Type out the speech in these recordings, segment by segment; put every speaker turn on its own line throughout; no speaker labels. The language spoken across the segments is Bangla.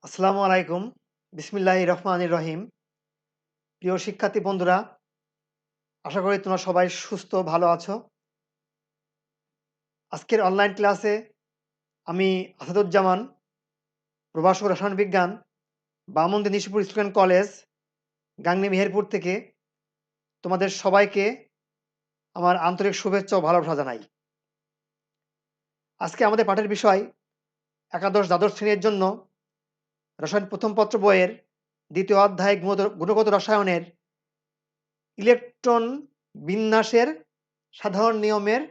আসসালামু আলাইকুম। বিসমিল্লাহির রহমানির রহিম। প্রিয় শিক্ষার্থী বন্ধুরা, আশা করি তোমরা সবাই সুস্থ ভালো আছো। আজকের অনলাইন ক্লাসে আমি আসাদুজ্জামান, প্রভাষক রসায়ন বিজ্ঞান, বামন্দি নিশিপুর স্টুডেন্ট কলেজ, গাংনী মেহেরপুর থেকে তোমাদের সবাইকে আমার আন্তরিক শুভেচ্ছা ও ভালোবাসা জানাই। আজকে আমাদের পাঠের বিষয় একাদশ দ্বাদশ শ্রেণীর জন্য রসায়ন প্রথম পত্র বইয়ের দ্বিতীয় অধ্যায় গুণগত রসায়নের ইলেকট্রন বিন্যাসের সাধারণ নিয়মের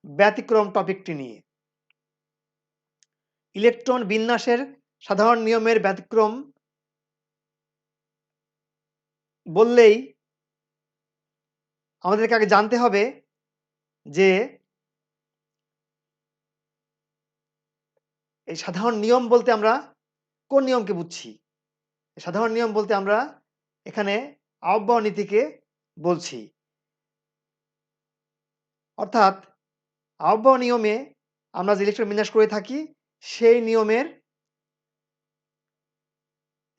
ব্যতিক্রম টপিকটি নিয়ে। ইলেকট্রন বিন্যাসের সাধারণ নিয়মের ব্যতিক্রম বললেই আমাদেরকে আগে জানতে হবে যে এই সাধারণ নিয়ম বলতে আমরা কোন নিয়মকে বুঝছি। সাধারণ নিয়ম বলতে আমরা এখানে আহ্বায়ক নীতিকে বলছি। অর্থাৎ আহ্বায়ক নিয়মে আমরা যে ইলেকট্রন বিন্যাস করে থাকি সেই নিয়মের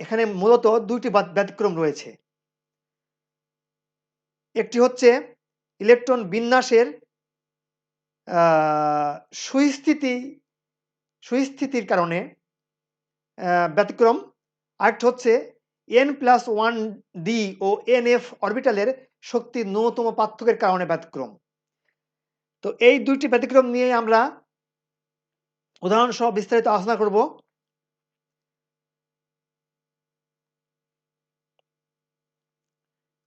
এখানে মূলত দুইটি ব্যতিক্রম রয়েছে। একটি হচ্ছে ইলেকট্রন বিন্যাসের সুস্থিতির কারণে ব্যতিক্রম। আরেকটা হচ্ছে n+1d ও nf অরবিটালের শক্তির ন্যূনতম পার্থক্যের কারণে ব্যতিক্রম। তো এই দুইটি ব্যতিক্রম নিয়ে আমরা উদাহরণসহ বিস্তারিত আলোচনা করব।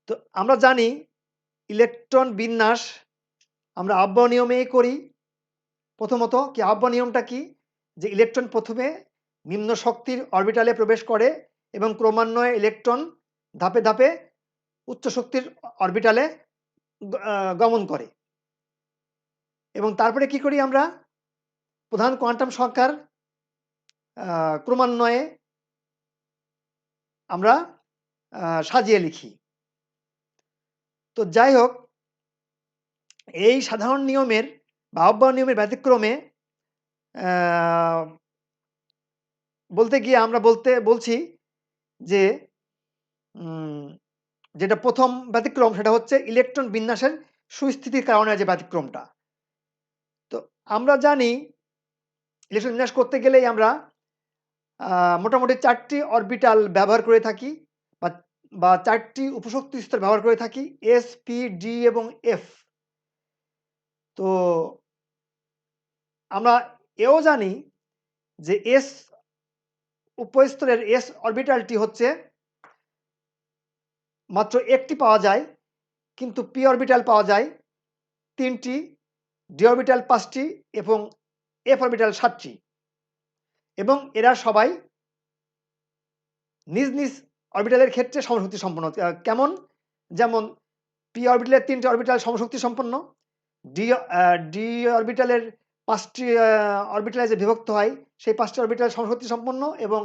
তো আমরা জানি ইলেকট্রন বিন্যাস আমরা আহ্বায়ক নিয়মেই করি। প্রথমত কি আহ্বায়ক নিয়মটা কি? যে ইলেকট্রন প্রথমে নিম্ন শক্তির অরবিটালে প্রবেশ করে এবং ক্রমান্বয়ে ইলেকট্রন ধাপে ধাপে উচ্চ শক্তির অরবিটালে গমন করে। এবং তারপরে কি করি আমরা? প্রধান কোয়ান্টাম সংখ্যার ক্রমান্বয়ে আমরা সাজিয়ে লিখি। তো যাই হোক, এই সাধারণ নিয়মের বা আহ্বায়ক নিয়মের ব্যতিক্রমে বলতে গিয়ে আমরা বলছি যে যেটা প্রথম ব্যতিক্রম সেটা হচ্ছে ইলেকট্রন বিন্যাসের সুস্থিতির কারণে যে ব্যতিক্রমটা। তো আমরা জানি ইলেকট্রন বিন্যাস করতে গেলেই আমরা মোটামুটি ৪টি অরবিটাল ব্যবহার করে থাকি বা ৪টি উপশক্তি স্তর ব্যবহার করে থাকি s, p, d এবং f। তো আমরা এও জানি যে s উপস্তরের s অরবিটালটি হচ্ছে মাত্র একটি পাওয়া যায়, কিন্তু p অরবিটাল পাওয়া যায় ৩টি, d অরবিটাল ৫টি এবং f অরবিটাল ৭টি। এবং এরা সবাই নিজ নিজ অরবিটালের ক্ষেত্রে সমশক্তি সম্পন্ন। কেমন? যেমন p অরবিটালের ৩টি অরবিটাল সমশক্তি সম্পন্ন, d অরবিটালের ৫টি অরবিটালে যে বিভক্ত হয় সেই ৫টি অরবিটাল সমশক্তি সম্পন্ন এবং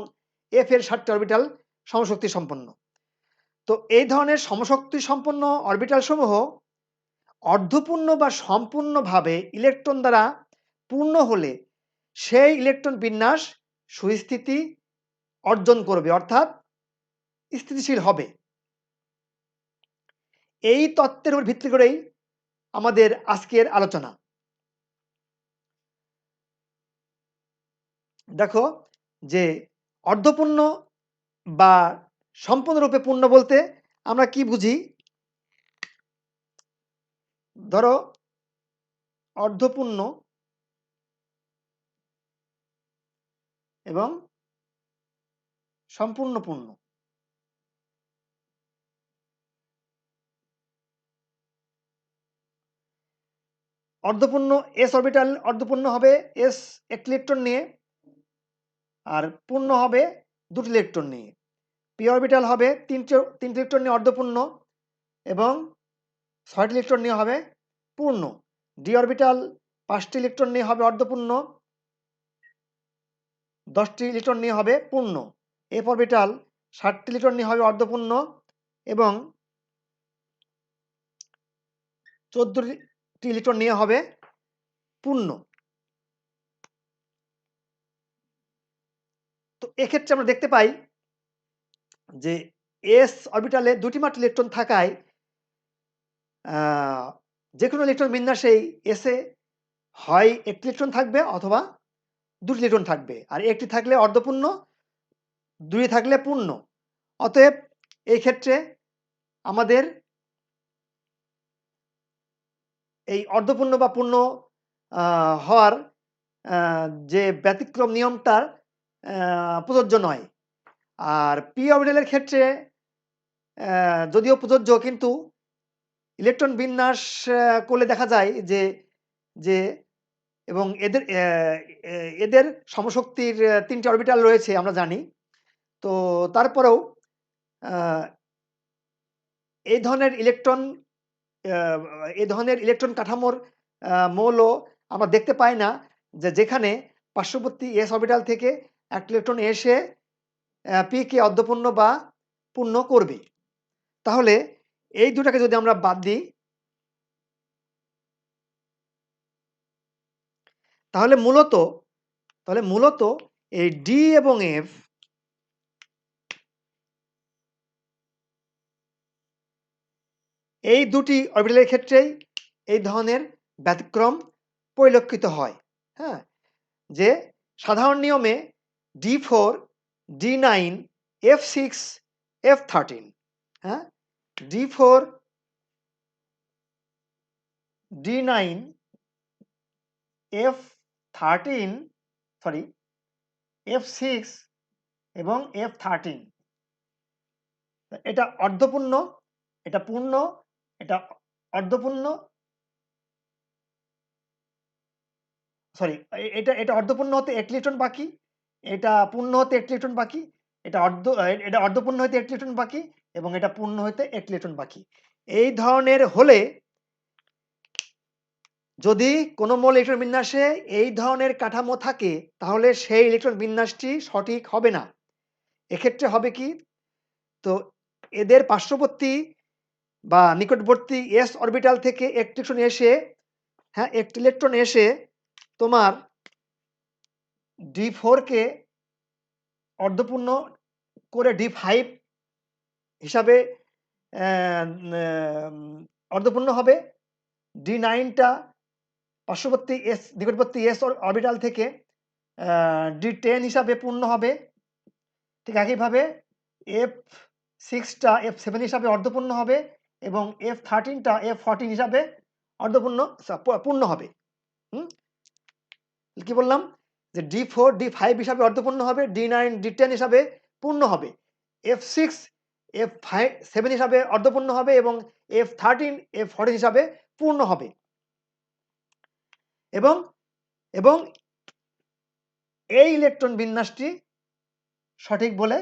f এর ৭টি অরবিটাল সমশক্তি সম্পন্ন। তো এই ধরনের সমশক্তি সম্পন্ন অরবিটালসমূহ অর্ধপূর্ণ বা সম্পূর্ণভাবে ইলেকট্রন দ্বারা পূর্ণ হলে সেই ইলেকট্রন বিন্যাস সুস্থিতি অর্জন করবে, অর্থাৎ স্থিতিশীল হবে। এই তত্ত্বের উপর ভিত্তি করেই আমাদের আজকের আলোচনা। দেখো যে অর্ধপূর্ণ বা সম্পূর্ণরূপে পূর্ণ বলতে আমরা কি বুঝি? ধরো অর্ধপূর্ণ এবং সম্পূর্ণ পূর্ণ। অর্ধপূর্ণ s অরবিটাল অর্ধপূর্ণ হবে s একটি ইলেকট্রন নিয়ে, আর পূর্ণ হবে ২টি ইলেকট্রন নিয়ে। p অরবিটাল হবে ৩টি ইলেকট্রন নিয়ে অর্ধপূর্ণ এবং ৬টি ইলেকট্রন নিয়ে হবে পূর্ণ। d অরবিটাল ৫টি ইলেকট্রন নিয়ে হবে অর্ধপূর্ণ, ১০টি ইলেকট্রন নিয়ে হবে পূর্ণ। f অরবিটাল ৬০টি ইলেকট্রন নিয়ে হবে অর্ধপূর্ণ এবং ১৪টি ইলেকট্রন নিয়ে হবে পূর্ণ। তো এক্ষেত্রে আমরা দেখতে পাই যে s অরবিটালে 2টি মাত্র ইলেকট্রন থাকায় যেকোনো ইলেকট্রন বিন্যাসেই s এ হয় 1টি ইলেকট্রন থাকবে অথবা 2টি ইলেকট্রন থাকবে। আর 1টি থাকলে অর্ধপূর্ণ, 2টি থাকলে পূর্ণ। অতএব এই ক্ষেত্রে আমাদের এই অর্ধপূর্ণ বা পূর্ণ হওয়ার যে ব্যতিক্রম নিয়মটার প্রযোজ্য নয়। আর p অরবিটালের ক্ষেত্রে যদিও প্রযোজ্য, কিন্তু ইলেকট্রন বিন্যাস করলে দেখা যায় যে এবং এদের সমশক্তির 3টি অরবিটাল রয়েছে আমরা জানি। তো তারপরেও এই ধরনের ইলেকট্রন কাঠামোর মৌলও আমরা দেখতে পাই না যেখানে পার্শ্ববর্তী s অরবিটাল থেকে একটা ইলেকট্রন এসে p কে অর্ধপূর্ণ বা পূর্ণ করবে। তাহলে এই দুটাকে যদি আমরা বাদ দিই, তাহলে মূলত এই d এবং f এই দুটি অরবিটালের ক্ষেত্রেই এই ধরনের ব্যতিক্রম পরিলক্ষিত হয়। হ্যাঁ? যে সাধারণ নিয়মে d4, d9, f6, f13, হ্যাঁ? d4, d9, f13, sorry, f6 এবং f13, এটা অর্ধপূর্ণ, এটা পূর্ণ, এটা অর্ধপূর্ণ, সরি, এটা অর্ধপূর্ণ হতে 1 ইলেকট্রন বাকি, এটা পূর্ণ হতে 1 ইলেকট্রন বাকি, এটা অর্ধপূর্ণ হতে 1 ইলেকট্রন বাকি এবং এটা পূর্ণ হতে 1 ইলেকট্রন বাকি। এই ধরনের হলে যদি কোনো মৌল ইলেকট্রন বিন্যাসে এই ধরনের কাঠামো থাকে, তাহলে সেই ইলেকট্রন বিন্যাসটি সঠিক হবে না। এক্ষেত্রে হবে কি? তো এদের পার্শ্ববর্তী বা নিকটবর্তী s অরবিটাল থেকে একটি ইলেকট্রন এসে, হ্যাঁ, একটি ইলেকট্রন এসে তোমার d4 কে অর্ধপূর্ণ করে d5 হিসাবে অর্ধপূর্ণ হবে। d9 টা পার্শ্ববর্তী নিকটবর্তী s অরবিটাল থেকে d10 হিসাবে পূর্ণ হবে। ঠিক একইভাবে f6 টা f7 হিসাবে অর্ধপূর্ণ হবে এবং f13 টা f14 হিসাবে পূর্ণ হবে। কি বললাম? যে d4, d5 হিসাবে অর্ধপূর্ণ হবে, d9, d10 হিসাবে পূর্ণ হবে, f6, f7 হিসাবে অর্ধপূর্ণ হবে এবং f13, f14 হিসাবে পূর্ণ হবে। এবং এবং এই ইলেকট্রন বিন্যাসটি সঠিক বলে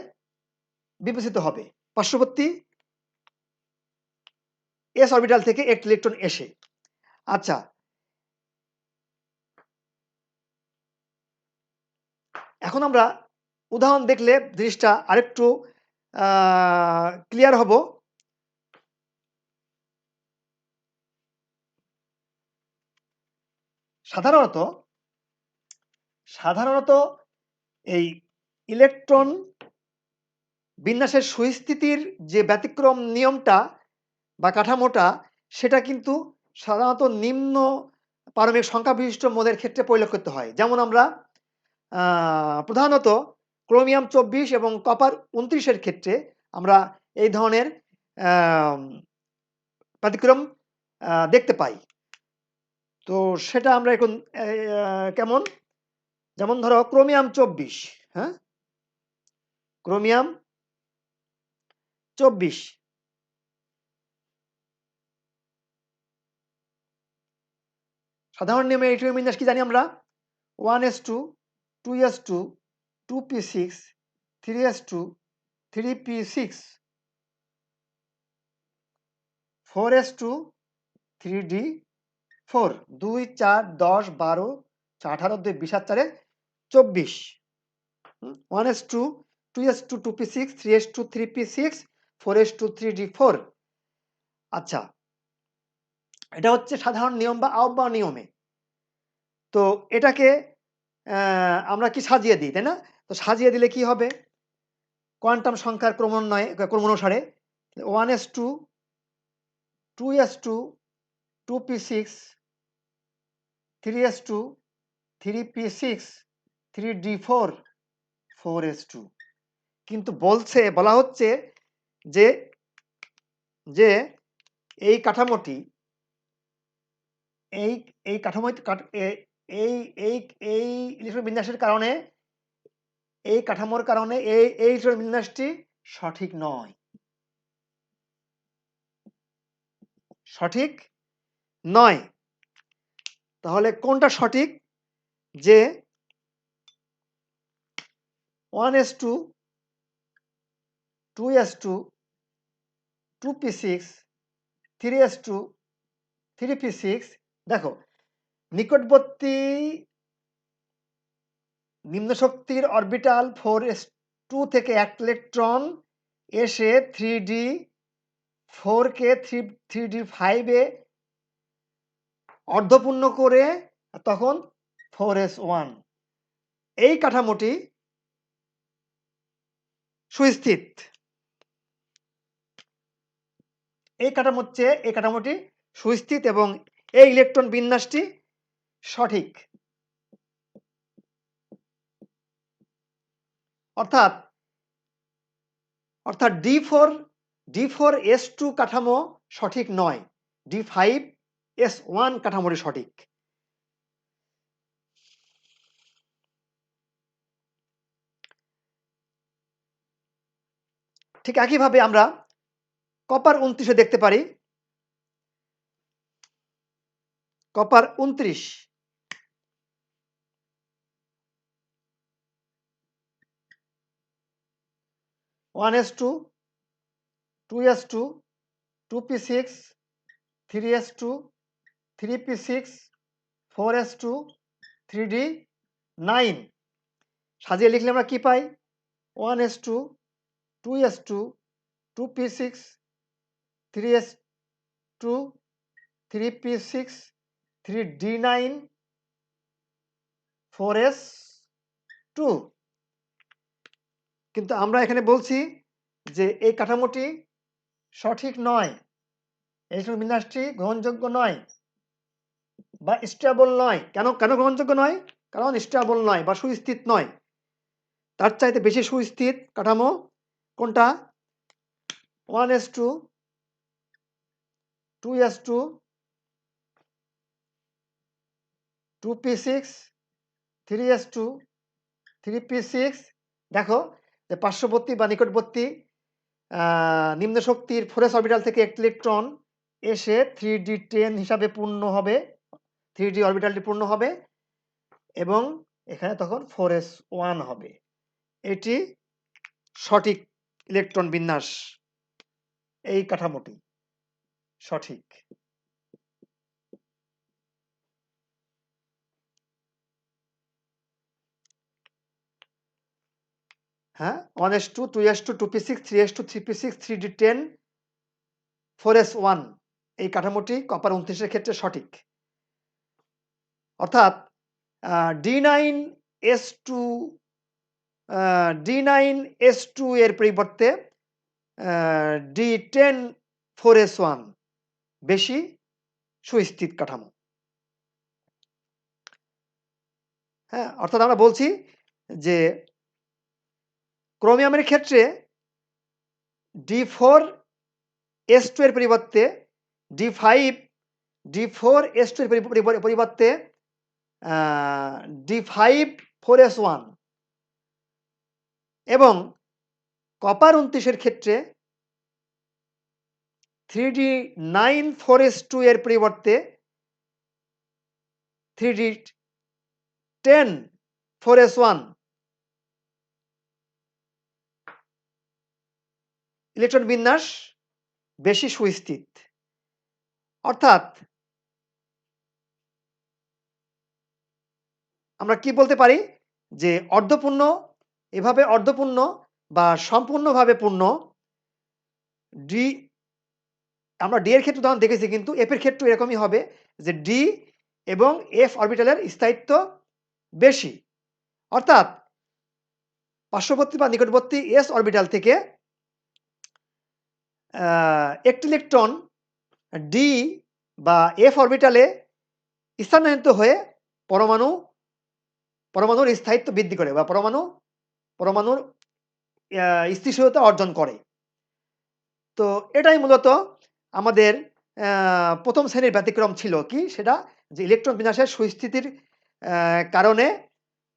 বিবেচিত হবে পার্শ্ববর্তী s অরবিটাল থেকে একটি ইলেকট্রন এসে। আচ্ছা, এখন আমরা উদাহরণ দেখলে জিনিসটা আরেকটু ক্লিয়ার হব। সাধারণত এই ইলেকট্রন বিন্যাসের সুস্থিতির যে ব্যতিক্রম নিয়মটা বা কাঠামোটা, সেটা কিন্তু সাধারণত নিম্ন পারমাণবিক সংখ্যা বিশিষ্ট মৌলের ক্ষেত্রে পরিলক্ষিত হয়। যেমন আমরা প্রধানত ক্রোমিয়াম 24 এবং কপার 29 এর ক্ষেত্রে আমরা এই ধরনের ব্যতিক্রম দেখতে পাই। তো সেটা আমরা এখন কেমন? যেমন ধরো ক্রোমিয়াম 24, হ্যাঁ? ক্রোমিয়াম 24 সাধারণ নিয়মে ইলেকট্রন বিন্যাস কি জানি আমরা? 1s2, 2s2, 2p6, 3s2, 3p6, 4s2, 3d4, 2, 4, 10, 12, 18, 2, 20, 4, 24, 1s2, 2s2, 2p6, 3s2, 3p6, 4s2, 3d4। আচ্ছা, এটা হচ্ছে সাধারণ নিয়ম বা আহ্বায়ক নিয়মে। তো এটাকে আমরা কি সাজিয়ে দিই, তাই না? তো সাজিয়ে দিলে কি হবে? কোয়ান্টাম সংখ্যার ক্রমানুসারে 1s2, 2s2, 2p6, 3s2, 3p6, 3d4, 4s2। কিন্তু বলা হচ্ছে যে যে এই কাঠামোটি এই কাঠামোটি এই এই এই ইলেকট্রন বিন্যাসের কারণে এই কাঠামোর কারণে এই ইলেকট্রন বিন্যাসটি সঠিক নয়। সঠিক নয়। তাহলে কোনটা সঠিক? যে 1s2, 2s2, 2p6, 3s2, 3p6। দেখো, নিকটবর্তী নিম্ন শক্তির অরবিটাল 4s2 থেকে এক ইলেকট্রন এসে 3d4 কে 3d5 এ অর্ধপূর্ণ করে তখন 4s1। এই কাঠামোটি সুস্থিত। এই কাঠামোটি সুস্থিত এবং এই ইলেকট্রন বিন্যাসটি সঠিক। অর্থাৎ D4s2 কাঠামো সঠিক নয়, D5s1 কাঠামোটি সঠিক। ঠিক একইভাবে আমরা কপার 29 দেখতে পারি। Copper 29, one S two, 2s2, 2p6, 3s2, 3p6, 4s2, 3d9। সাজিয়ে লিখলে আমরা কি পাই? 1s2, 2s2, 2p6, 3s2, 3p6, 3d9, 4s2। কিন্তু আমরা এখানে বলছি যে এই কাঠামোটি সঠিক নয়, এই বিন্যাসটি গ্রহণযোগ্য নয় বা স্টেবল নয়। কেন গ্রহণযোগ্য নয়? কারণ স্টেবল নয় বা সুস্থিত নয়। তার চাইতে বেশি সুস্থিত কাঠামো কোনটা? 1s2, 2s2, 2p6, 3s2, 3p6। দেখো যে পার্শ্ববর্তী বা নিকটবর্তী নিম্ন শক্তির 4s অরবিটাল থেকে একটি ইলেকট্রন এসে 3d10 হিসাবে পূর্ণ হবে, 3d অরবিটালটি পূর্ণ হবে এবং এখানে তখন 4s1 হবে। এটি সঠিক ইলেকট্রন বিন্যাস। এই কাঠামোটি সঠিক। হ্যাঁ, 1s2, 2s2, 2p6, 3s2, 3p6, 3d10, 4s1 এই কাঠামোটি কপার 29 ক্ষেত্রে সঠিক। অর্থাৎ D9s2 এর পরিবর্তে D10 4s1 বেশি সুস্থিত কাঠামো। হ্যাঁ, অর্থাৎ আমরা বলছি যে ক্রোমিয়ামের ক্ষেত্রে D4s2 এর পরিবর্তে D4s2 এর পরিবর্তে D5 4s1 এবং কপার 29 এর ক্ষেত্রে 3d9 4s2 এর পরিবর্তে 3d10 4s1 ইলেকট্রন বিন্যাস বেশি সুস্থিত। অর্থাৎ আমরা কি বলতে পারি যে অর্ধপূর্ণ বা সম্পূর্ণভাবে পূর্ণ ডি, আমরা ডি এর ক্ষেত্রে উদাহরণ দেখেছি, কিন্তু এফ এর ক্ষেত্রে এরকমই হবে যে ডি এবং এফ অরবিটালের স্থায়িত্ব বেশি। অর্থাৎ পার্শ্ববর্তী বা নিকটবর্তী s অরবিটাল থেকে একটি ইলেকট্রন d বা f অরবিটালে স্থানান্তরিত হয়ে পরমাণুর স্থায়িত্ব বৃদ্ধি করে বা পরমাণুর স্থিতিশীলতা অর্জন করে। তো এটাই মূলত আমাদের প্রথম শ্রেণীর ব্যতিক্রম ছিল কি সেটা, যে ইলেকট্রন বিন্যাসের সুস্থিতির কারণে,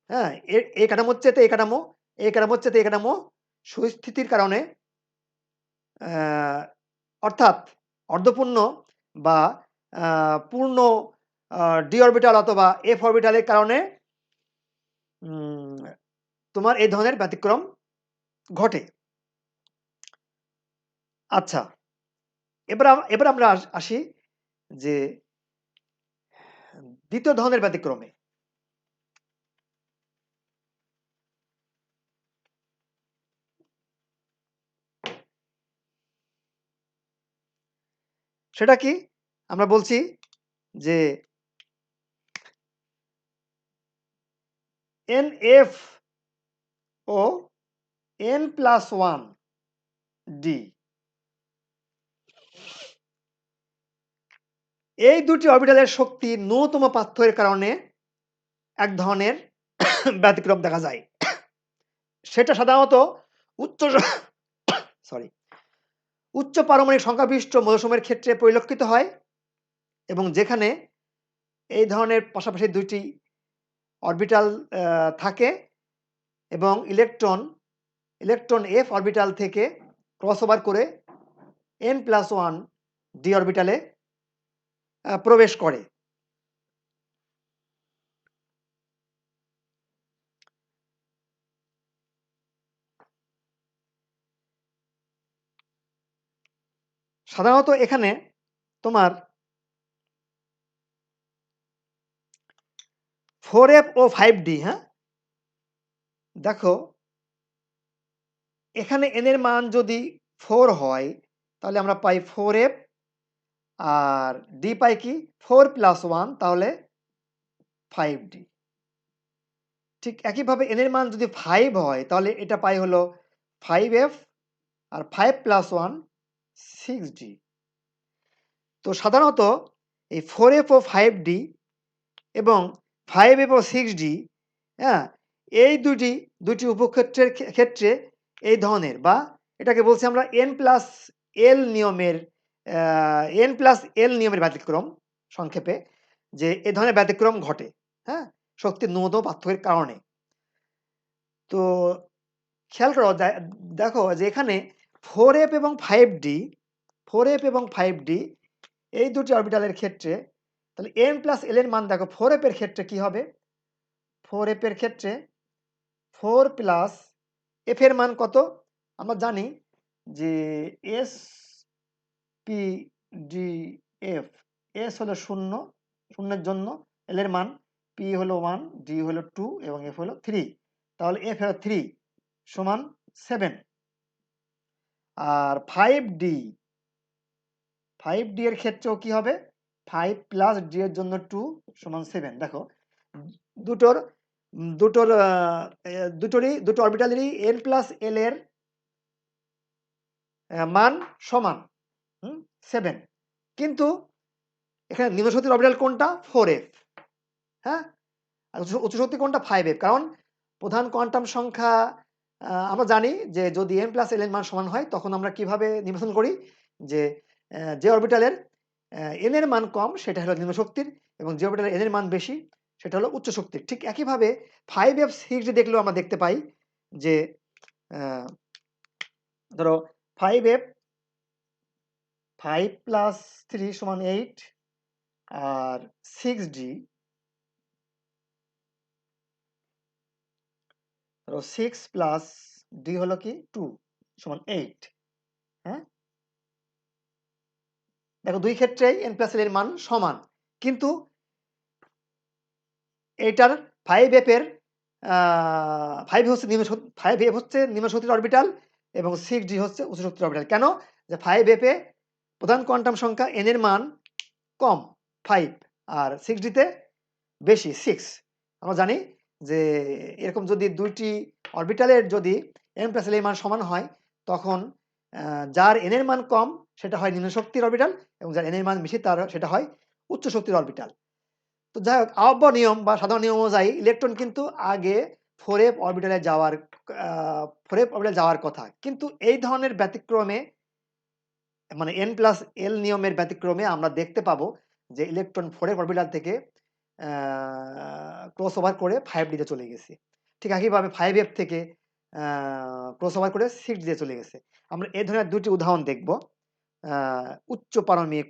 হ্যাঁ, এই কাঠামোর চেয়ে এই কাঠামো, এই কাঠামোর চেয়ে এই কাঠামো সুস্থিতির কারণে, অর্থাৎ অর্ধপূর্ণ বা পূর্ণ ডি অরবিটাল অথবা এফ অরবিটালের কারণে তোমার এই ধরনের ব্যতিক্রম ঘটে। আচ্ছা, এবার আমরা আসি যে দ্বিতীয় ধরনের ব্যতিক্রমে। সেটা কি? আমরা বলছি যে NF ও N+1 D, এই দুটি অরবিটালের শক্তির ন্যূনতম পার্থক্যের কারণে এক ধরনের ব্যতিক্রম দেখা যায়। সেটা সাধারণত উচ্চ পারমাণবিক সংখ্যাবিশিষ্ট মৌলসমূহের ক্ষেত্রে পরিলক্ষিত হয়, এবং যেখানে এই ধরনের পাশাপাশি দুইটি অরবিটাল থাকে এবং ইলেকট্রন এফ অরবিটাল থেকে ক্রসওভার করে N+1 ডি অরবিটালে প্রবেশ করে। সাধারণত এখানে তোমার 4f ও 5d, হ্যাঁ, দেখো এখানে n এর মান যদি 4 হয় তাহলে আমরা পাই 4f, আর d পাই কি 4+1, তাহলে 5d। ঠিক একইভাবে n এর মান যদি 5 হয় তাহলে এটা পাই হলো 5f, আর 5+1 6d। তো সাধারণত এই 4f ও 5d এবং 5f ও 6d, হ্যাঁ, এই দুটি উপক্ষেত্রের ক্ষেত্রে এই ধরনের, বা এটাকে বলছি আমরা n+l নিয়মের ব্যতিক্রম, সংক্ষেপে, যে এ ধরনের ব্যতিক্রম ঘটে, হ্যাঁ, শক্তির ন্যূনতম পার্থক্যের কারণে। তো খেয়াল করো, দেখো যে এখানে 4f এবং 5d এই দুটি অরবিটালের ক্ষেত্রে, তাহলে n+l এর মান দেখো 4f এর ক্ষেত্রে কি হবে? 4f এর ক্ষেত্রে 4+ f এর মান কত? আমরা জানি যে SPDF, S হলো 0, 0 এর জন্য, L এর মান, P হলো 1, D হলো 2 এবং F হলো 3। তাহলে F হলো 3 সমান 7। আর 5D এর ক্ষেত্রেও কি হবে? 5+D এর জন্য 2 সমান 7। দেখো দুটো অরবিটালেরই n+l এর মান সমান 7, কিন্তু এখানে নিম্ন শক্তির অরবিটাল কোনটা? 4f, হ্যাঁ, আর উচ্চ শক্তি কোনটা? 5f। কারণ প্রধান কোয়ান্টাম সংখ্যা আমরা জানি যে যদি n+l এর মান সমান হয় তখন আমরা কিভাবে নির্বাচন করি, যে অরবিটালের n এর মান কম সেটা হলো নিম্ন শক্তির, এবং যে অরবিটালের n এর মান বেশি সেটা হলো উচ্চ শক্তির। ঠিক একইভাবে 5f 6 দেখলেও আমরা দেখতে পাই যে ধরো 5f 5+3 সমান 8, আর 6d 6+d হলো কি 2 সমান 8, হ্যাঁ, দেখো দুই ক্ষেত্রেই n+l এর মান সমান, কিন্তু এটার 5f এর 5f হচ্ছে নিম্ন শক্তির অরবিটাল এবং 6d হচ্ছে উচ্চ শক্তির অরবিটাল। কেন? যে 5f এ প্রধান কোয়ান্টাম সংখ্যা n এর মান কম 5, আর 6d তে বেশি 6। আমরা জানি যে এরকম যদি দুইটি অরবিটালের যদি n প্লাস l এর মান সমান হয় তখন যার n এর মান কম সেটা হয় নিম্ন শক্তির অরবিটাল এবং যার n এর মান বেশি সেটা হয় উচ্চ শক্তির অরবিটাল। তো যাই হোক, আহ্বা নিয়ম বা সাধারণ নিয়ম অনুযায়ী ইলেকট্রন কিন্তু আগে 4f অরবিটালে যাওয়ার কথা, কিন্তু এই ধরনের ব্যতিক্রমে মানে n প্লাস l নিয়মের ব্যতিক্রমে আমরা দেখতে পাবো যে ইলেকট্রন 4f অরবিটাল থেকে ক্রস ওভার করে 5d তে চলে গেছে। ঠিক একইভাবে 5f থেকে ক্রস ওভার করে 6d তে চলে গেছে। আমরা এই ধরনের দুটি উদাহরণ দেখব উচ্চ পারমাণবিক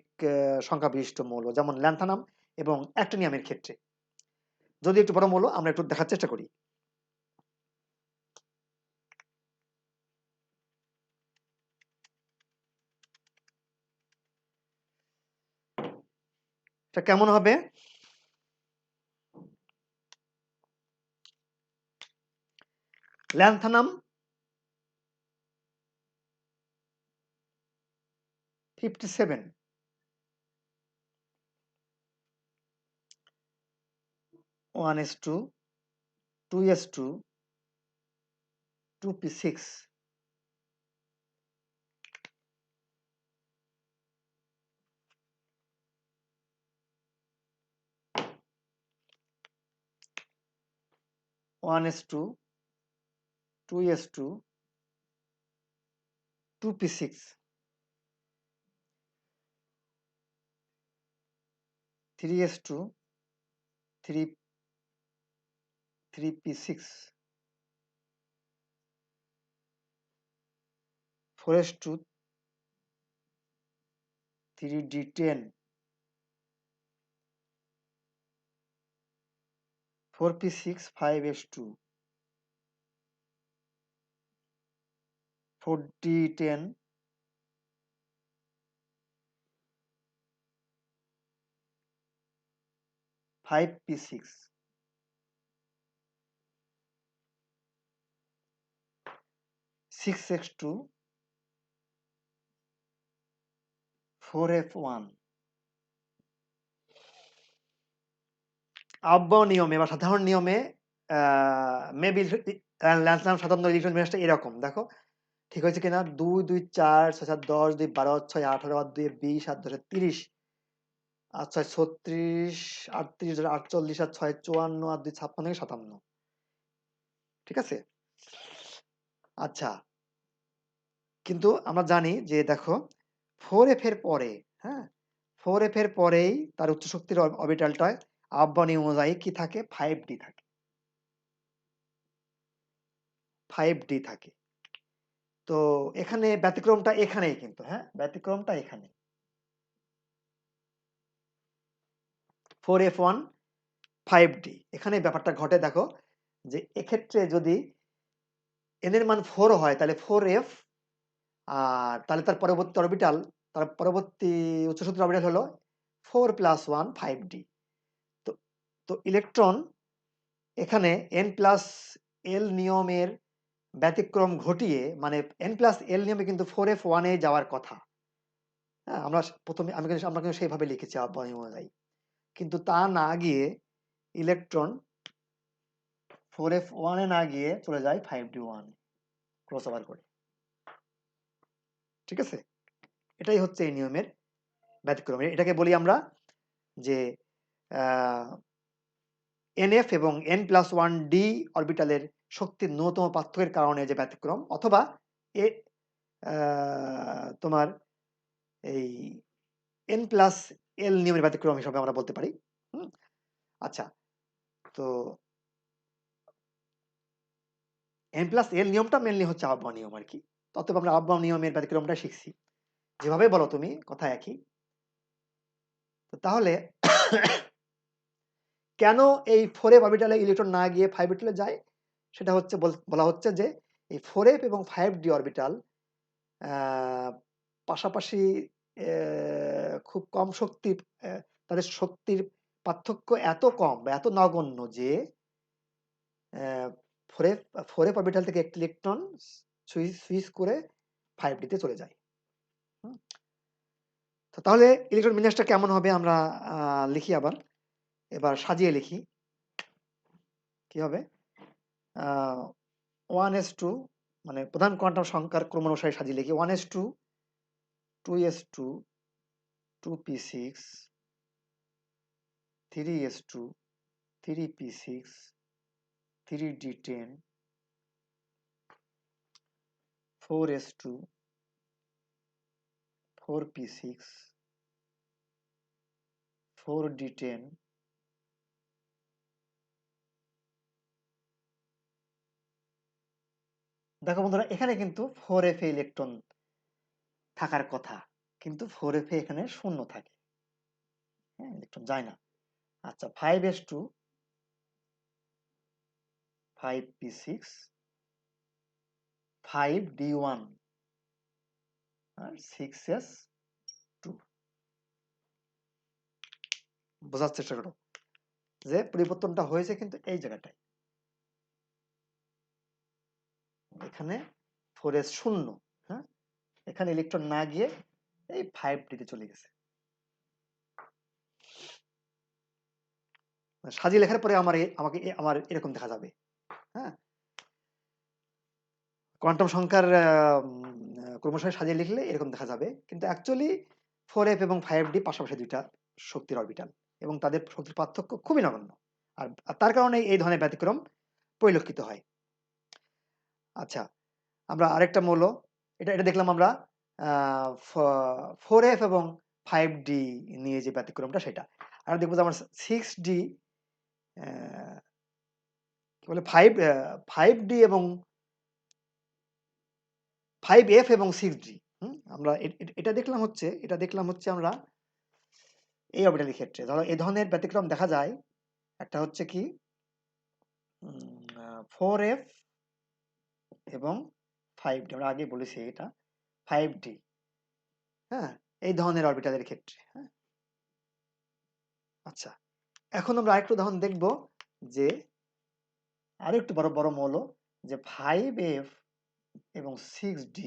সংখ্যা বিশিষ্ট মৌল যেমন ল্যান্থানাম এবং অ্যাক্টিনিয়ামের ক্ষেত্রে। যদি একটু বড় মৌল আমরা একটু দেখার চেষ্টা করি। এটা কেমন হবে? Lanthanum 57, 1s2, 2s2, 2p6, one s two, 2s2, 2p6, 3s2, 3p6, 4s2, 3d10, 4p6, 5s2, 4d10, 5p6, 6s2, 4f1। আহ্বা নিয়মে বা সাধারণ নিয়মে মেবি ল্যান্থানাম সাধারণ ইলেকট্রন বিন্যাসটা এরকম, দেখো ঠিক হয়েছে কিনা? 2 2 4 6 7 10 2 12 6 18 আর 2 20 আর 10 30 আর 6 36 38 48 আর 6 54 আর 2 56 57। ঠিক আছে? আচ্ছা, কিন্তু আমরা জানি যে দেখো 4f এর পরে, হ্যাঁ, 4f এর পরেই তার উচ্চ শক্তির অরবিটালটায় আহ্বা নিয়ম অনুযায়ী কি থাকে? 5d থাকে, 5d থাকে। তো এখানে ব্যতিক্রমটা এখানেই কিন্তু, হ্যাঁ, ব্যতিক্রমটা এখানে 4f1 5d এখানে ব্যাপারটা ঘটে। দেখো যে এক্ষেত্রে যদি n এর মান 4 হয় তাহলে 4f, আর তাহলে তার পরবর্তী অরবিটাল, তার পরবর্তী উচ্চ শক্তির অরবিটাল হলো 4 + 1 5d। তো তো ইলেকট্রন এখানে n প্লাস l নিয়মের ব্যতিক্রম ঘটিয়ে, মানে n প্লাস l নিয়মে কিন্তু 4f1 এ যাওয়ার কথা। হ্যাঁ, আমরা প্রথমে আমরা কিন্তু সেইভাবে লিখেছি আহ্বা নিয়ম অনুযায়ী, কিন্তু তা না গিয়ে ইলেকট্রন 4f1 এ না গিয়ে চলে যায় 5d1 ক্রস ওভার করে। ঠিক আছে? এটাই হচ্ছে এই নিয়মের ব্যতিক্রম। এটাকে বলি আমরা যে nf এবং n+1d অরবিটালের শক্তির ন্যূনতম পার্থক্যের কারণে যে ব্যতিক্রম, অথবা এ তোমার এই n+l নিয়মের ব্যতিক্রম হিসেবে আমরা বলতে পারি। আচ্ছা, তো n+l নিয়মটা মেনলি হচ্ছে আহ্বা নিয়ম আর কি। অতএব আমরা আহ্বা নিয়মের ব্যতিক্রমটা শিখছি। যেভাবে বলো তুমি, কথা একই। তো তাহলে কেন এই 4f অরবিটালে ইলেকট্রন না গিয়ে 5 অরবিটালে যায়? সেটা হচ্ছে বলা হচ্ছে যে এই 4f এবং 5d অরবিটাল পাশাপাশি খুব কম শক্তির, তাদের শক্তির পার্থক্য এত কম বা এত নগণ্য যে 4f অরবিটাল থেকে একটি ইলেকট্রন সুইচ করে 5d তে চলে যায়। তো তাহলে ইলেকট্রন বিন্যাসটা কেমন হবে আমরা লিখি আবার, এবার সাজিয়ে লিখি। কি হবে? 1s2 মানে প্রধান কোয়ান্টাম সংখ্যার ক্রম অনুসারে সাজিয়ে লিখি 1s2 2s2 2p6 3s2 3p6 3d10 4s2 4p6 4d10 দেখো বন্ধুরা এখানে কিন্তু 4f ইলেকট্রন থাকার কথা, কিন্তু 4f এখানে শূন্য থাকে, হ্যাঁ ইলেকট্রন যায় না। আচ্ছা 5s2 5p6 5d1 আর 6s2। বোঝার চেষ্টা করো যে পরিবর্তনটা হয়েছে কিন্তু এই জায়গাটায়, এখানে 4s শূন্য, হ্যাঁ এখানে ইলেকট্রন না গিয়ে এই 5d-তে চলে গেছে। সাজিয়ে লেখার পরে আমার এরকম দেখা যাবে, হ্যাঁ কোয়ান্টাম সংখ্যার ক্রমশই সাজিয়ে লিখলে এরকম দেখা যাবে, কিন্তু অ্যাকচুয়ালি 4f এবং 5d পাশাপাশি দুইটা শক্তির অরবিটাল এবং তাদের শক্তির পার্থক্য খুবই নগণ্য, আর তার কারণে এই ধরনের ব্যতিক্রম পরিলক্ষিত হয়। আচ্ছা আমরা আরেকটা মৌল, এটা দেখলাম আমরা 4f এবং 5d নিয়ে যে ব্যতিক্রমটা সেটা। আর দেখবো যে আমার 6d কি বলে 5d এবং 5f এবং 6d, আমরা এটা দেখলাম হচ্ছে আমরা এই অরবিটালের ক্ষেত্রে। ধরো এই ধরনের ব্যতিক্রম দেখা যায়, একটা হচ্ছে কি 4f এবং 5d, আমরা আগে বলেছি এটা 5d, হ্যাঁ এই ধরনের অরবিটালের ক্ষেত্রে, হ্যাঁ। আচ্ছা এখন আমরা আরেকটু উদাহরণ দেখব যে আরেকটু বড় বড় মৌল, যে 5f এবং 6d,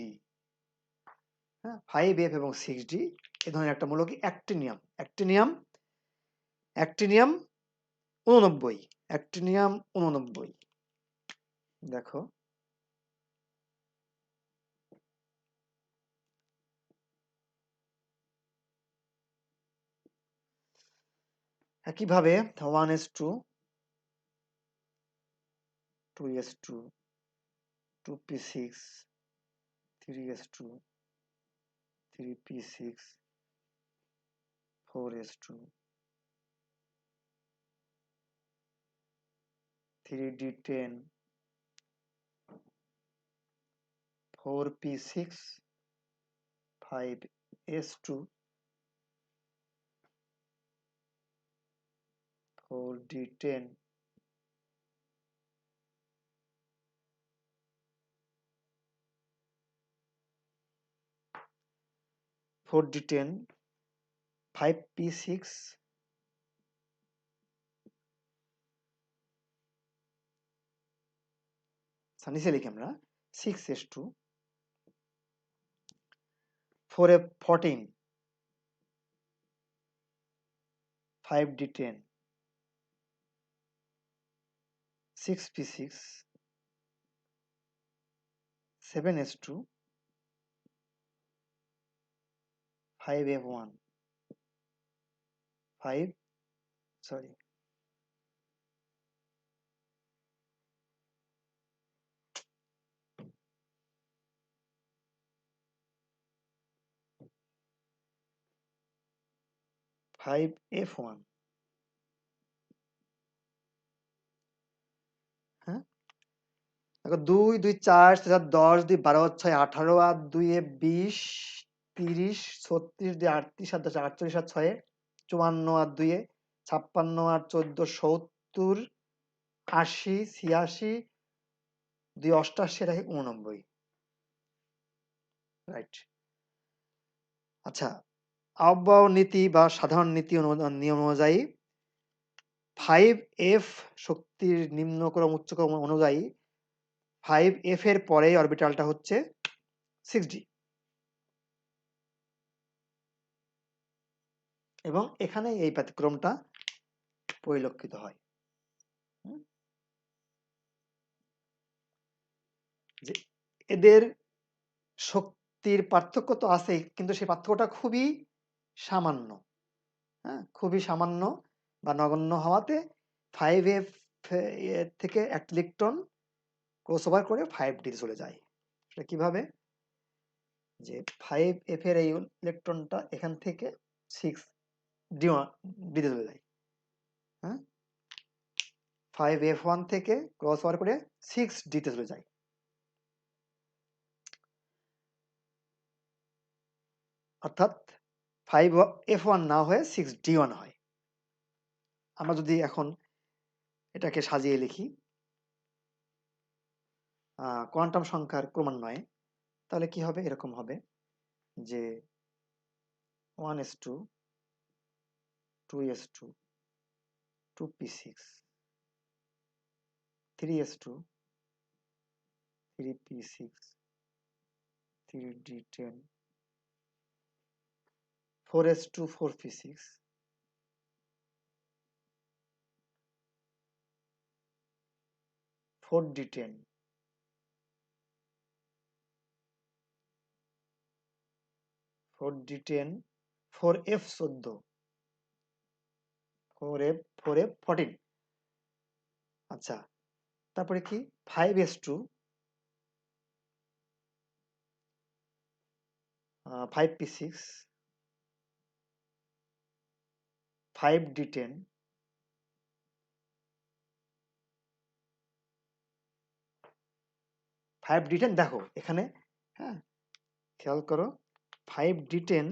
হ্যাঁ 5f এবং 6d এই ধরনের একটা মৌল কি অ্যাক্টিনিয়াম, অ্যাক্টিনিয়াম 89, অ্যাক্টিনিয়াম 89। দেখো একইভাবে 1s2 2s2 2p6 3s2 3p6 4s2 3d10 4p6 5s2 4d10 4d10 5p6 নিচে লিখি আমরা 6s2 4f14 5d10 6p6 7s2 5f1 5 sorry 5f1, হ্যাঁ দেখো 2 2 4 4 10 2 12 6 18 আর 2 এ 20 30 36 দিয়ে 38 আর 10 48 আর 6 54 আর 2 এ 56 আর 14 70 80 86 2 88 আর 89, রাইট। আচ্ছা আহ্বায়ক নীতি বা সাধারণ নীতি নিয়ম অনুযায়ী 5f শক্তির নিম্নক্রম উচ্চক্রম অনুযায়ী 5f এর পরে অরবিটালটা হচ্ছে 6d, এবং এখানে এই ব্যতিক্রমটা পরিলক্ষিত হয়। যে এদের শক্তির পার্থক্য তো আছেই, কিন্তু সেই পার্থক্যটা খুবই সামান্য। হ্যাঁ, খুবই সামান্য বা নগণ্য হওয়াতে 5f এর থেকে একটা ইলেকট্রন ক্রস ওভার করে 5d তে চলে যায়। সেটা কিভাবে? যে 5f এর এই ইলেকট্রনটা এখান থেকে 6d তে চলে যায়। হ্যাঁ, 5f1 থেকে ক্রস ওভার করে 6d তে চলে যায়। অর্থাৎ 5f1 না হয়ে 6d1 হয়। আমরা যদি এখন এটাকে সাজিয়ে লিখি কোয়ান্টাম সংখ্যার ক্রমান্বয়ে, তাহলে কি হবে? এরকম হবে যে 1s2, 2s2, 2p6, 3s2, 3p6, 3d10, 4s2, 4p6, 4d10, 4d10, 4f14, 4f14। আচ্ছা, তারপরে কি? 5s2, 5p6, 5d10, 5d10। দেখো এখানে, হ্যাঁ, খেয়াল করো 5d10,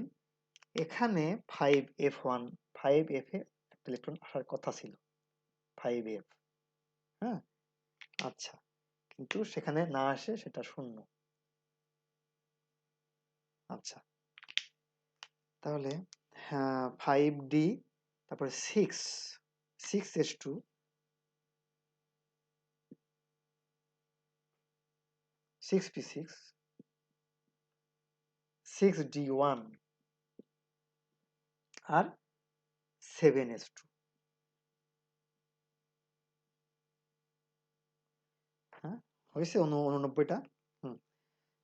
এখানে 5f1, 5f এ একটা ইলেকট্রন আসার কথা ছিল, 5f। হ্যাঁ, আচ্ছা, কিন্তু সেখানে না আসে, সেটা শূন্য। আচ্ছা, তাহলে হ্যাঁ 5d, তারপরে 6s2, 6p6, 6d1 আর 7s2। হ্যাঁ, হয়েছে 89টা। হুম,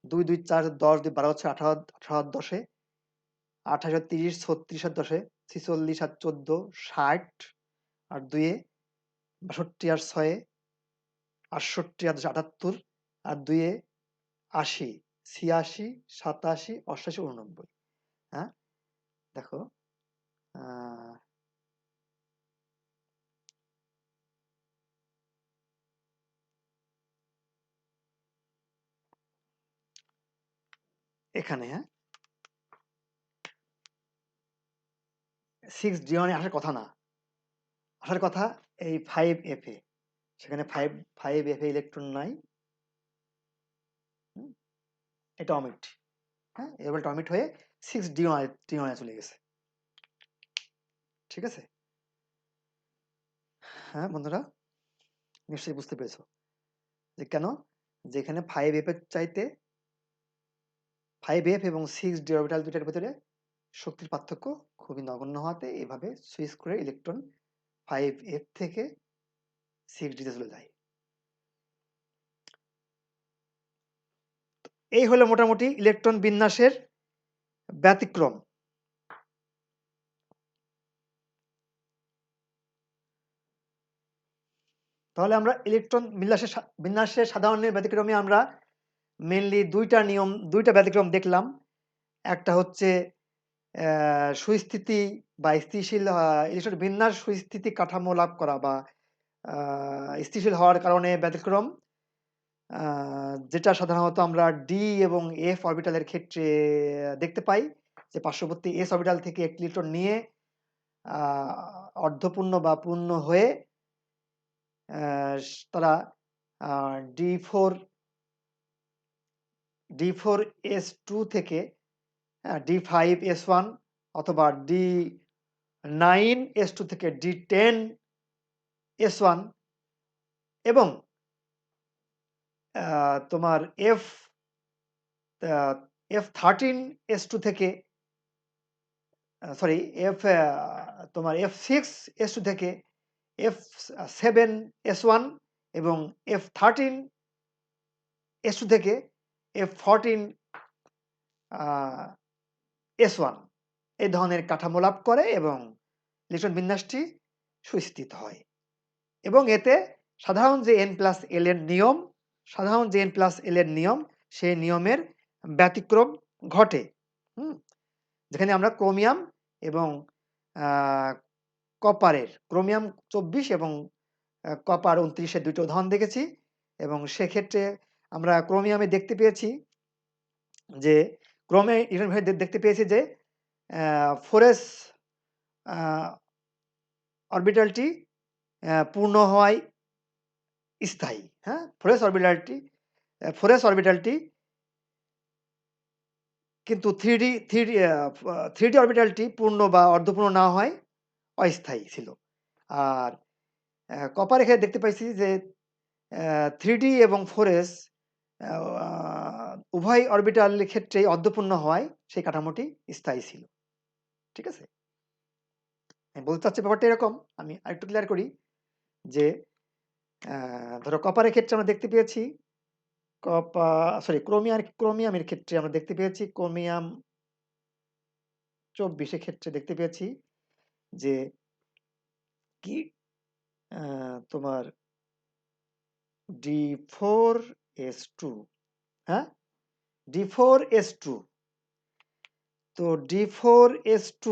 2 2 4 10 2 12 হচ্ছে 18, 18 10-এ 28 আর 30, 36 আর 10-এ 46 আর 14, 60 আর 2-এ 62 আর 6-এ 68 আর 78 আর 2-এ 80, 86, 87, 88, 89। হ্যাঁ, দেখো আহ, এখানে, হ্যাঁ, 6d1 আসার কথা না, আসার কথা এই 5f এ। সেখানে 5f এ ইলেকট্রন নাই। এটা অমিট। হ্যাঁ, এবার অমিট হয়ে 6d1 চলে গেছে। ঠিক আছে? হ্যাঁ বন্ধুরা, নিশ্চয়ই বুঝতে পেরেছো যে কেন, যেখানে 5f এর চাইতে 5f এবং 6d অরবিটাল দুটার ভিতরে শক্তির পার্থক্য খুবই নগণ্য হওয়াতে এভাবে সুইচ করে ইলেকট্রন 5f থেকে 6d তে চলে যায়। এই হলো মোটামুটি ইলেকট্রন বিন্যাসের ব্যতিক্রম। তাহলে আমরা ইলেকট্রন বিন্যাসের সাধারণ ব্যতিক্রমে আমরা মেনলি দুইটা ব্যতিক্রম দেখলাম। একটা হচ্ছে সুস্থিতি বা স্থিতিশীল ইলেকট্রন বিন্যাস সুস্থিতি কাঠামো লাভ করা বা স্থিতিশীল হওয়ার কারণে ব্যতিক্রম, যেটা সাধারণত আমরা ডি এবং এফ অরবিটালের ক্ষেত্রে দেখতে পাই, যে পার্শ্ববর্তী এস অরবিটাল থেকে একটি ইলেকট্রন নিয়ে অর্ধপূর্ণ বা পূর্ণ হয়ে তারা D4 D4s2 থেকে D5s1 অথবা D9s2 থেকে D10s1 এবং তোমার F13s2 থেকে সরি তোমার F6s2 থেকে F7s1 এবং F13 S2 থেকে F14 S1 এই ধরনের কাঠামো লাভ করে এবং ইলেকট্রন বিন্যাসটি সুস্থিত হয় এবং এতে সাধারণ যে n+l এর নিয়ম সেই নিয়মের ব্যতিক্রম ঘটে। যেখানে আমরা ক্রোমিয়াম এবং কপারের ক্রোমিয়াম 24 এবং কপার 29 এর 2টি উদাহরণ দেখেছি এবং সেক্ষেত্রে আমরা ক্রোমিয়ামে দেখতে পেয়েছি যে দেখতে পেয়েছি যে 4s অরবিটালটি পূর্ণ হওয়ায় স্থায়ী। হ্যাঁ, 4s অরবিটালটি কিন্তু 3d অরবিটালটি পূর্ণ বা অর্ধপূর্ণ না হয় অস্থায়ী ছিল। আর কপার এখানে দেখতে পাইছি যে 3d এবং 4s উভয় অরবিটালের ক্ষেত্রেই অর্ধপূর্ণ হওয়ায় সেই কাঠামোটি স্থায়ী ছিল। ঠিক আছে? আমি বলতে চাচ্ছি ব্যাপারটা এরকম, আমি আরেকটু ক্লিয়ার করি যে ধরো কপারের ক্ষেত্রে আমরা দেখতে পেয়েছি ক্রোমিয়ামের ক্ষেত্রে আমরা দেখতে পেয়েছি ক্রোমিয়াম 24 এর ক্ষেত্রে দেখতে পেয়েছি যে কি তোমার D4S2, হ্যাঁ, D4S2, তো D4S2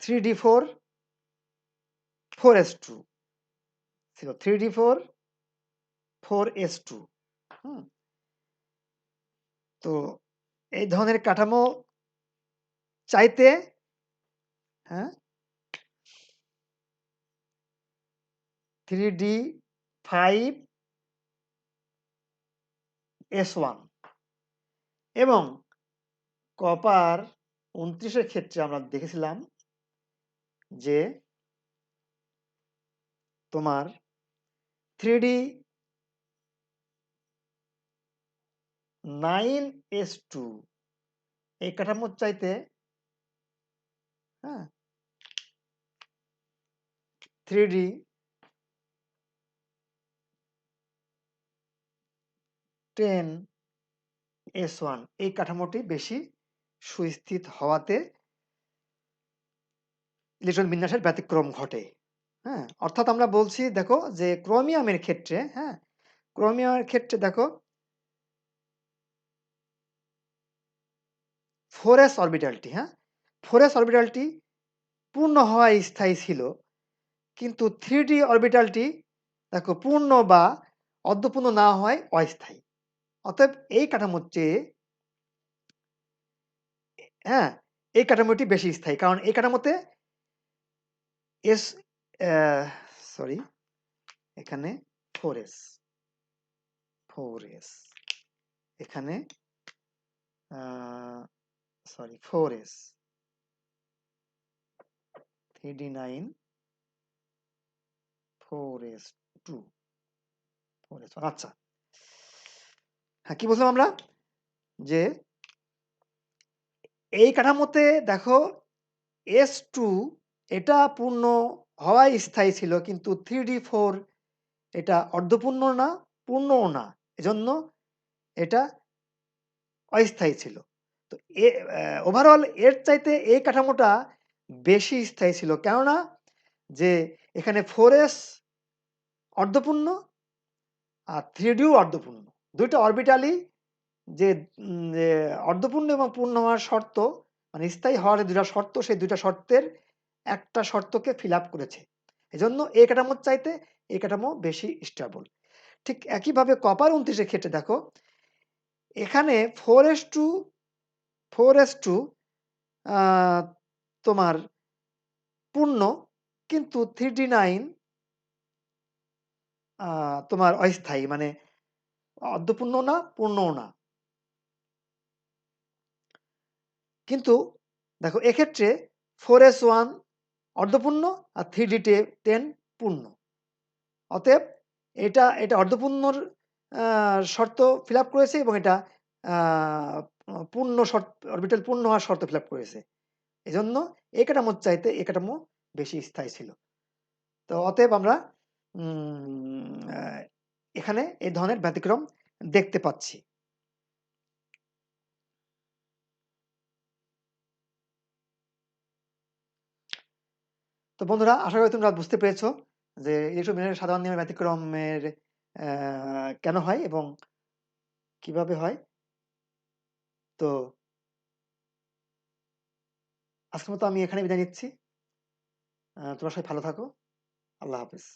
3d4 4s2 ছিল 3d4 4s2। তো এই ধরনের কাঠামো চাইতে 3d5s1 এবং কপার 29 এর ক্ষেত্রে আমরা দেখেছিলাম যে তোমার 3d9s2 এই কাঠামোর চাইতে 3d10s1 এই কাঠামোটি বেশি সুস্থিত হওয়াতে ইলেকট্রন বিন্যাসের ব্যতিক্রম ঘটে। অর্থাৎ আমরা বলছি দেখো যে ক্রোমিয়ামের ক্ষেত্রে দেখো 4s অরবিটালটি পূর্ণ হওয়ায় স্থায়ী ছিল, কিন্তু 3d অরবিটালটি দেখো পূর্ণ বা অর্ধপূর্ণ না হয় অস্থায়ী। অতএব এই কাঠামোর চেয়ে এই কাঠামোটি বেশি স্থায়ী, কারণ এই কাঠামোতে এখানে 4s এখানে 4s 3d9 4s2 4s1। আচ্ছা, কি বললাম আমরা যে এই কাঠামোতে দেখো S2 এটা পূর্ণ হওয়ায় স্থায়ী ছিল, কিন্তু 3d4 এটা অর্ধপূর্ণ না, পূর্ণও না, এজন্য এটা অস্থায়ী ছিল। তো ওভারঅল এর চাইতে এই কাঠামোটা বেশি স্থায়ী ছিল, কেননা যে এখানে 4s অর্ধপূর্ণ আর 3dও অর্ধপূর্ণ, দুইটা অরবিটালই যে অর্ধপূর্ণ এবং পূর্ণ হওয়ার শর্ত, মানে স্থায়ী হওয়ার দুইটা শর্ত, সেই দুইটা শর্তের একটা শর্তকে ফিল আপ করেছে। এজন্য এই কাঠামোর চাইতে এই কাঠামো বেশি স্টেবল। ঠিক একইভাবে কপার 29 এর ক্ষেত্রে দেখো এখানে 4s2 তোমার পূর্ণ, কিন্তু 3d9 তোমার অস্থায়ী, মানে অর্ধপূর্ণ না, পূর্ণও না। কিন্তু দেখো এক্ষেত্রে 4s1 অর্ধপূর্ণ আর 3d10 পূর্ণ। অতএব এটা অর্ধপূর্ণর শর্ত ফিল আপ করেছে এবং এটা পূর্ণ অরবিটাল পূর্ণ হওয়ার শর্ত ফিল আপ করেছে। এজন্য এই কাঠামোর চাইতে এই কাঠামো বেশি স্থায়ী ছিল। তো অতএব আমরা এখানে এই ধরনের ব্যতিক্রম দেখতে পাচ্ছি। তো বন্ধুরা, আশা করি তোমরা বুঝতে পেরেছ যে ইলেকট্রোবিজ্ঞানের সাধারণ নিয়মের ব্যতিক্রমের কেন হয় এবং কিভাবে হয়। তো আজকের মতো আমি এখানে বিদায় নিচ্ছি। তোমরা সবাই ভালো থাকো। আল্লাহ হাফেজ।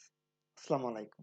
আসসালামু আলাইকুম।